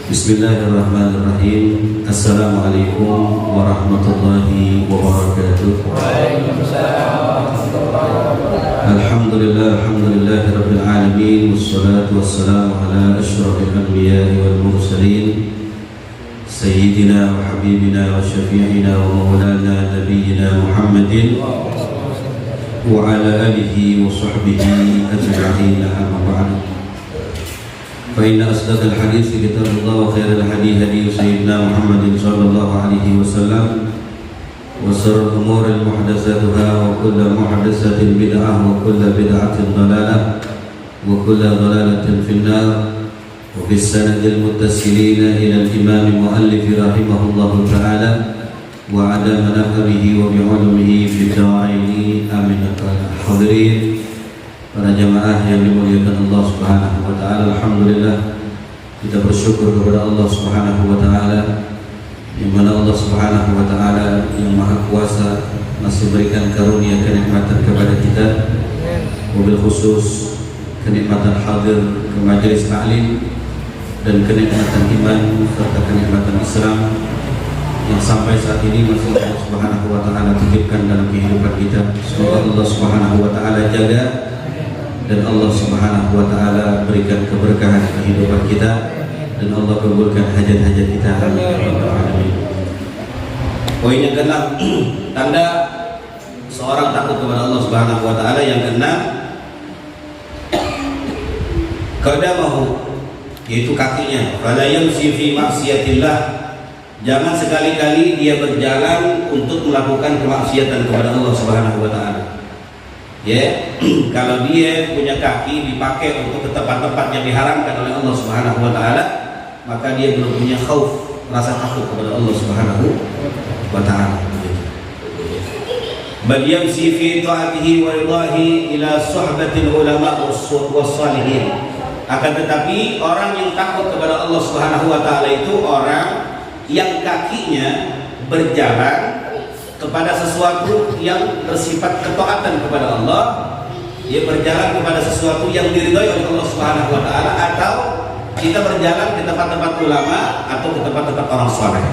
Bismillahirrahmanirrahim. Assalamualaikum warahmatullahi wabarakatuh. Alhamdulillahi rabbil alamin, wassalatu wassalamu ala asyrafil anbiya'i wal mursalin, sayyidina wa habibina wa syafi'ina wa maulana nabiyyina Muhammadin wa ala alihi wa sahbihi ajma'in, amma ba'du. فإن أصدق الحديث كتاب الله وخير الهدي هدي سيدنا محمد صلى الله عليه وسلم وشر الأمور محدثاتها وكل محدثة بدعة وكل بدعة ضلالة وكل ضلالة في النار. وفي السند المتصلين إلى الإمام المؤلف رحمه الله تعالى وعلى مناقبه وبعلمه في الدارين آمين. الحاضرين, para jamaah yang dimuliakan Allah Subhanahu wa taala, alhamdulillah kita bersyukur kepada Allah Subhanahu wa taala, yang mana Allah Subhanahu wa taala yang Maha Kuasa masih berikan karunia kenikmatan kepada kita, wabil khusus kenikmatan hadir ke majelis taklim dan kenikmatan iman serta kenikmatan Islam yang sampai saat ini masih Allah Subhanahu wa taala titipkan dalam kehidupan kita. Semoga Allah Subhanahu wa taala jaga dan Allah Subhanahu wa taala berikan keberkahan kehidupan kita dan Allah kabulkan hajat-hajat kita. Amin. Poin yang keenam, tanda seorang takut kepada Allah Subhanahu wa taala. Yang keenam, qadamahu, yaitu kakinya. Fala yamshi fi ma'siyatillah, jangan sekali-kali dia berjalan untuk melakukan kemaksiatan kepada Allah Subhanahu wa taala. Ya, kalau dia punya kaki dipakai untuk ke tempat-tempat yang diharamkan oleh Allah Subhanahu wa taala, maka dia belum punya khauf, rasa takut kepada Allah Subhanahu wa taala. Bal yamshi fi ta'atihi wa ridahi ila suhbatil ulama was-salihin. Akan tetapi orang yang takut kepada Allah Subhanahu wa taala itu orang yang kakinya berjalan kepada sesuatu yang bersifat ketaatan kepada Allah, dia berjalan kepada sesuatu yang diridhai oleh Allah Subhanahu wa taala, atau kita berjalan ke tempat-tempat ulama atau ke tempat-tempat orang saleh.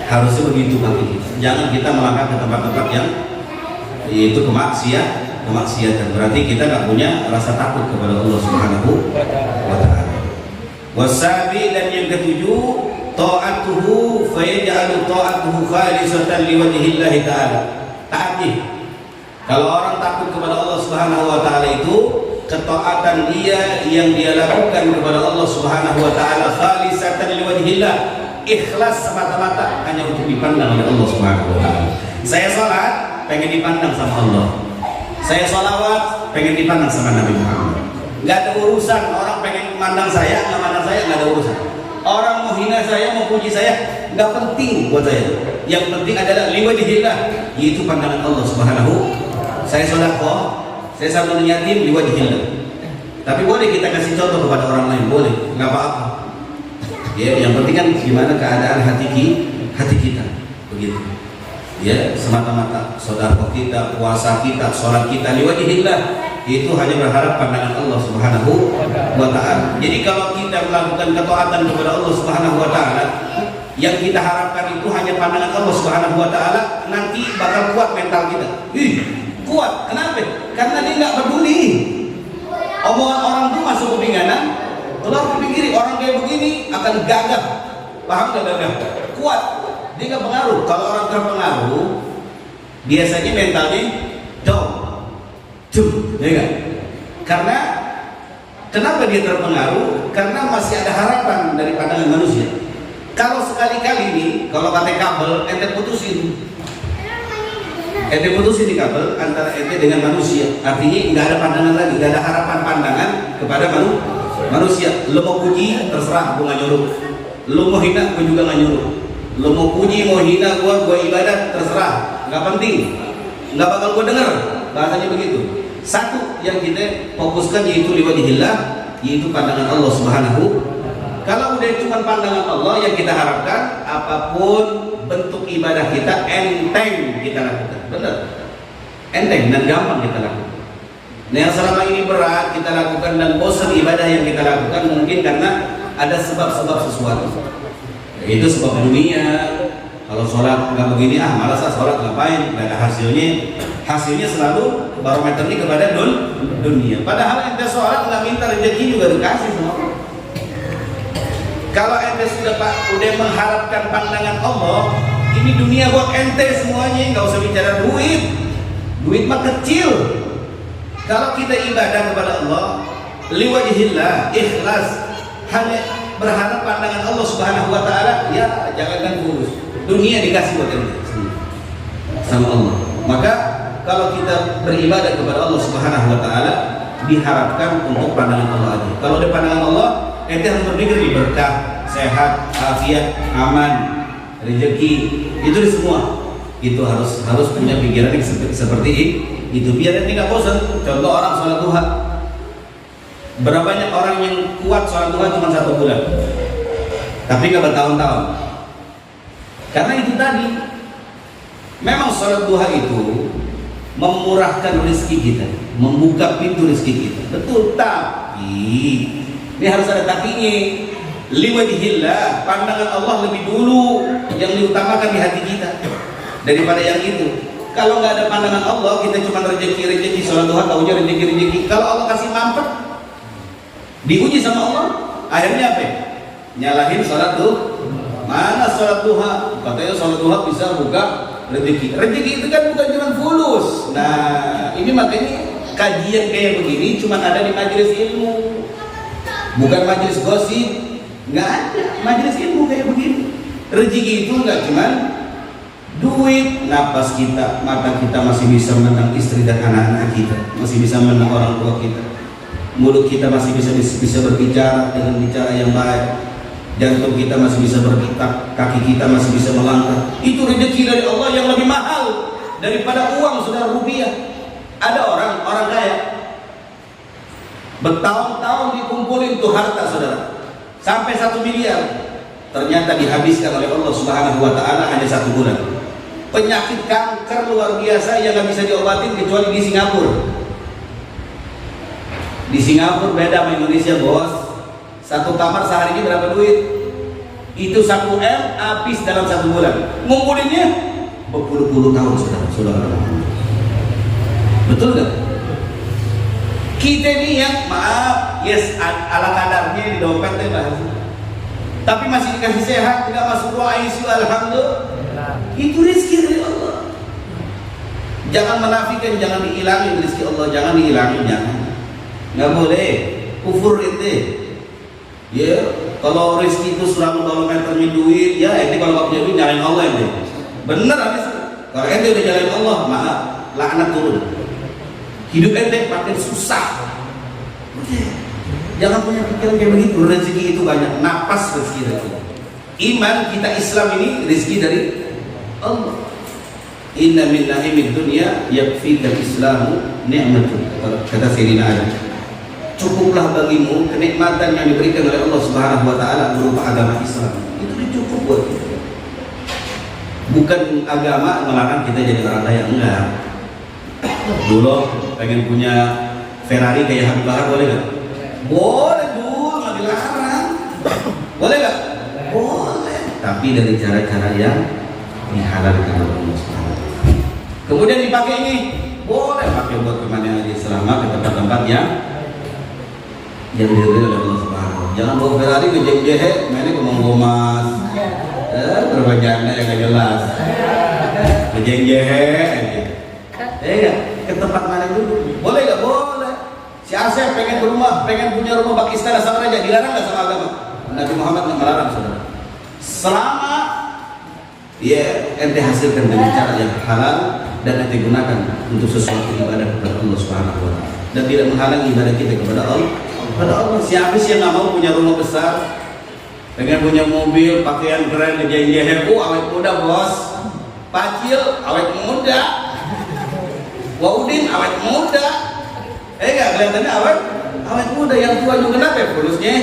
Harusnya begitu bagi kita. Jangan kita melangkah ke tempat-tempat yang yaitu kemaksiatan. Berarti kita nggak punya rasa takut kepada Allah Subhanahu wa taala. Wasabi, dan yang ketujuh, ta'atuhu fayaj'alu ta'atuhu khalisatan liwajhillahi ta'ala. Taati. Kalau orang takut kepada Allah Subhanahu wa taala itu, ketaatan dia yang dia lakukan kepada Allah Subhanahu wa taala khalisatan liwajhillah, ikhlas semata-mata hanya untuk dipandang oleh Allah Subhanahu wa taala. Saya salat pengen dipandang sama Allah. Saya salawat pengen dipandang sama Nabi Muhammad. Enggak ada urusan orang pengen memandang saya, enggak mandang saya, enggak ada urusan. Orang mau hina saya, mau puji saya, nggak penting buat saya. Yang penting adalah liwajhillah, yaitu pandangan Allah Subhanahu. Saya sedekah, saya sambung yatim liwajhillah. Tapi boleh kita kasih contoh kepada orang lain, boleh, nggak apa-apa. Ya, yang penting kan gimana keadaan hati kita, begitu. Ya, semata-mata sedekah kita, puasa kita, sholat kita liwajhillah, itu hanya berharap pandangan Allah Subhanahu wa taala. Jadi kalau kita melakukan ketaatan kepada Allah Subhanahu wa taala Yang kita harapkan itu hanya pandangan Allah Subhanahu wa taala, nanti bakal kuat mental kita. Kuat. Kenapa? Karena dia nggak peduli. Omongan orang itu masuk kupinganan, keluar kuping kiri. Orang kayak begini akan gagah. Paham nggak gagah? Kuat. Dia nggak pengaruh. Kalau orang terpengaruh, biasanya mentalnya down. Ya kan? Karena kenapa dia terpengaruh? Karena masih ada harapan dari pandangan manusia. Kalau sekali-kali nih, kalau pakai kabel, ente putusin di kabel antara ente dengan manusia. Artinya nggak ada pandangan lagi, nggak ada harapan pandangan kepada manusia. Lo mau puji, terserah, gue nggak nyuruh. Lo mau hina, gue juga nggak nyuruh. Lo mau puji, mau hina, gue ibadat, terserah, nggak penting, nggak bakal gue denger. Bahasanya begitu. Satu yang kita fokuskan yaitu liwajhillah, yaitu pandangan Allah Subhanahu. Kalau udah cuma pandangan Allah, yang kita harapkan apapun bentuk ibadah kita enteng kita lakukan. Benar? Enteng dan gampang kita lakukan. Nah, yang selama ini berat kita lakukan dan bosan ibadah yang kita lakukan mungkin karena ada sebab-sebab sesuatu. Itu sebab dunia. Kalau sholat nggak begini, malas sholat ngapain? Nggak ada hasilnya. Hasilnya selalu barometernya kepada dunia. Padahal ente sholat nggak minta rezeki juga dikasih sama Allah. Kalau ente sudah udah mengharapkan pandangan Allah, ini dunia buat ente semuanya, nggak usah bicara duit. Duit mah kecil. Kalau kita ibadah kepada Allah, liwajhillah, ikhlas, hanya berharap pandangan Allah Subhanahu wa taala, ya jangankan kurus. Dunia dikasih buat ente sama Allah. Maka kalau kita beribadah kepada Allah Subhanahu wa taala, diharapkan untuk pandangan Allah aja. Kalau ada pandangan Allah, ente harus berpikir di berkah, sehat, afiat, aman, rezeki, itu di semua. Itu harus punya pikiran yang seperti itu. Biar ente nggak bosan. Contoh orang sholat duha. Berapa banyak orang yang kuat sholat duha cuma 1 bulan, tapi nggak bertahun-tahun. Karena itu tadi, memang sholat duha itu memurahkan rezeki kita, membuka pintu rezeki kita. Betul, tapi ini harus ada tapinya. Liwajhillah, pandangan Allah lebih dulu yang diutamakan di hati kita daripada yang itu. Kalau nggak ada pandangan Allah, kita cuma rezeki sholat duha, taunya rezeki. Kalau Allah kasih mampet, diuji sama Allah, akhirnya apa? Nyalahin sholat duha. Mana sholat duha? Katanya sholat duha bisa buka rezeki. Rezeki itu kan bukan cuma fulus. Nah, ini makanya kajian kayak begini cuma ada di majelis ilmu, bukan majelis gosip. Nggak ada majelis ilmu kayak begini. Rezeki itu nggak cuma duit, napas kita, mata kita masih bisa menentang istri dan anak-anak kita, masih bisa menentang orang tua kita, mulut kita masih bisa berbicara dengan bicara yang baik, jantung kita masih bisa bergerak, kaki kita masih bisa melangkah. Itu rezeki dari Allah yang lebih mahal daripada uang, saudara, rupiah. Ada orang kaya bertahun-tahun dikumpulin tuh harta, saudara, sampai 1 miliar, ternyata dihabiskan oleh Allah Subhanahu wa taala hanya 1 bulan. Penyakit kanker luar biasa yang nggak bisa diobatin kecuali di Singapura. Di Singapura beda sama Indonesia, bos. 1 kamar sehari ini berapa duit? Itu 1 M habis dalam 1 bulan. Ngumpulinnya berpuluh-puluh tahun, saudara. Betul nggak? Kita ini yang maaf, yes, ala kadarnya di dompet deh bahas. Tapi masih dikasih sehat, tidak masuk ruang ICU, alhamdulillah. Itu rezeki dari Allah. Jangan menafikan, jangan dihilangin rezeki Allah, jangan dihilangin, jangan. Nggak boleh kufur itu. Ya, kalau rezeki itu selalu kalau meternya duit, ya ente kalau nggak punya duit nyalain Allah ente. Bener habis. Kalau ente udah nyalain Allah, maaf, laknat turun. Hidup ente makin susah. Jangan punya pikiran kayak begitu. Rezeki itu banyak, napas rezeki dari Allah. Iman kita Islam ini rezeki dari Allah. Inna min na'imid dunya yakfika islamu ni'matun, kata Sayyidina Ali. Cukuplah bagimu kenikmatan yang diberikan oleh Allah Subhanahu wa taala berupa agama Islam. Itu cukup buat kita. Bukan agama melarang kita jadi orang kaya, enggak. Dulu pengen punya Ferrari kayak Habib Bahar, boleh nggak? Boleh dulu, nggak dilarang. Boleh nggak? Boleh. tapi dari cara-cara yang dihalalkan oleh Allah Subhanahu wa taala. Kemudian dipakai ini, boleh pakai buat kemana aja selama ke tempat-tempat yang diridhoi oleh Allah Subhanahu wa taala. Jangan bawa Ferrari ke jeng-jeng, mainnya ke Monggomas. Berbanyaknya yang gak jelas. Ke jeng-jeng aja. Ke tempat mana dulu? Boleh gak? Boleh. Si Asep pengen punya rumah Pakistan asal aja, dilarang gak sama agama? Nabi Muhammad nggak melarang, saudara. Selama ente hasilkan dengan cara yang halal dan ente gunakan untuk sesuatu ibadah kepada Allah Subhanahu wa taala dan tidak menghalangi ibadah kita kepada Allah. Siapa sih yang nggak mau punya rumah besar, pengen punya mobil, pakaian keren, ngejeng-jeng, awet muda bos, Pacil awet muda, Waudin awet muda, nggak kelihatannya awet muda, yang tua juga kenapa ya fulusnya?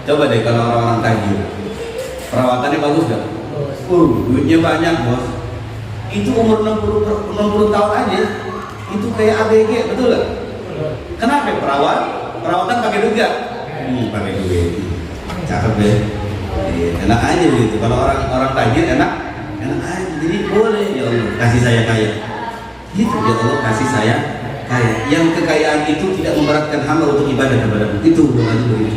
Coba deh kalau orang-orang tajir, perawatannya bagus gak? Duitnya banyak bos. Itu umur 60 tahun aja, itu kayak ABG, betul gak? Kenapa? Perawatan pakai duit gak? Pakai duit. Cakep deh. Enak aja begitu. Kalau orang tajir enak aja. Jadi boleh, ya Allah kasih saya kaya. Gitu, ya Allah kasih saya kaya. Yang kekayaan itu tidak memberatkan hamba untuk ibadah kepadamu. Itu bukan begitu.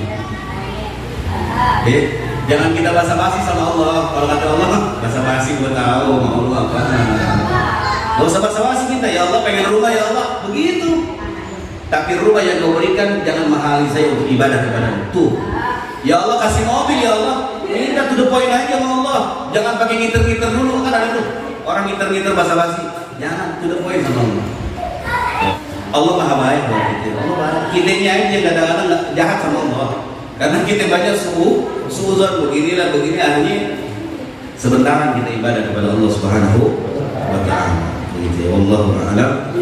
Jangan kita basa-basi sama Allah. Kalau kata Allah, basa-basi gue tahu mau Allah apa. Gak usah basa-basi kita. Ya Allah pengen rumah, ya Allah begitu. Tapi rumah yang kau berikan jangan mahali saya untuk ibadah kepadamu. Tuh. Ya Allah kasih mobil, ya Allah. Minta to the point aja sama Allah. Jangan pakai ngiter-ngiter dulu, kan ada tuh orang ngiter-ngiter basa-basi. Jangan to the point sama Allah. Allah maha baik buat kita. Allah baik. Kitanya aja kadang-kadang jahat sama Allah. Karena kita banyak suuzon begini akhirnya sebentaran kita ibadah kepada Allah Subhanahu wa taala. Begitu. Wallahu a'lam.